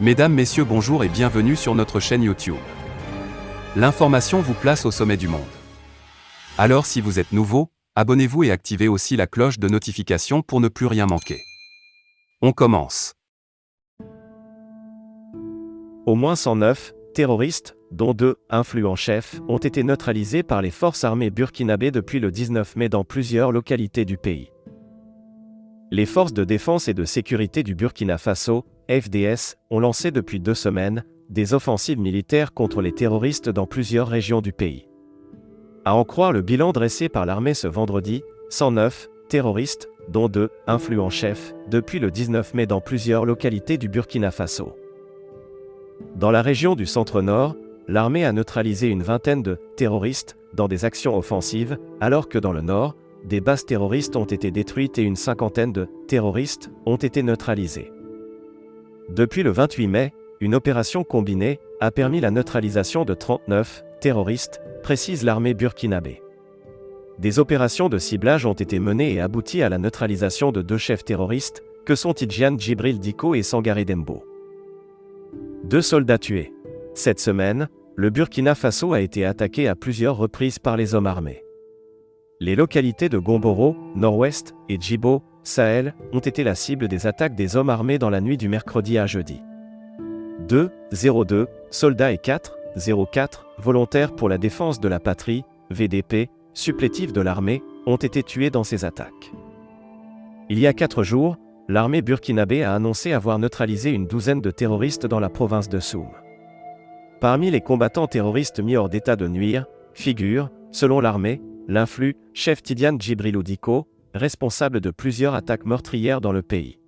Mesdames, Messieurs, bonjour et bienvenue sur notre chaîne YouTube. L'information vous place au sommet du monde. Alors si vous êtes nouveau, abonnez-vous et activez aussi la cloche de notification pour ne plus rien manquer. On commence. Au moins 109 terroristes, dont 2 influents chefs, ont été neutralisés par les forces armées burkinabées depuis le 19 mai dans plusieurs localités du pays. Les forces de défense et de sécurité du Burkina Faso, FDS, ont lancé depuis 2 semaines des offensives militaires contre les terroristes dans plusieurs régions du pays. À en croire le bilan dressé par l'armée ce vendredi, 109 terroristes, dont 2 influents chefs, depuis le 19 mai dans plusieurs localités du Burkina Faso. Dans la région du centre-nord, l'armée a neutralisé une vingtaine de terroristes dans des actions offensives, alors que dans le nord, des bases terroristes ont été détruites et une cinquantaine de terroristes ont été neutralisés. Depuis le 28 mai, une opération combinée a permis la neutralisation de 39 terroristes, précise l'armée burkinabé. Des opérations de ciblage ont été menées et abouties à la neutralisation de 2 chefs terroristes, que sont Tidjane Djibril Diko et Sangaré Dembo. 2 soldats tués. Cette semaine, le Burkina Faso a été attaqué à plusieurs reprises par les hommes armés. Les localités de Gomboro, Nord-Ouest, et Djibo, Sahel, ont été la cible des attaques des hommes armés dans la nuit du mercredi à jeudi. 2,02 soldats et 4,04 volontaires pour la défense de la patrie, VDP, supplétifs de l'armée, ont été tués dans ces attaques. Il y a 4 jours, l'armée burkinabé a annoncé avoir neutralisé une douzaine de terroristes dans la province de Soum. Parmi les combattants terroristes mis hors d'état de nuire, figure, selon l'armée, l'influ chef Tidjane Djibril Diko, responsable de plusieurs attaques meurtrières dans le pays.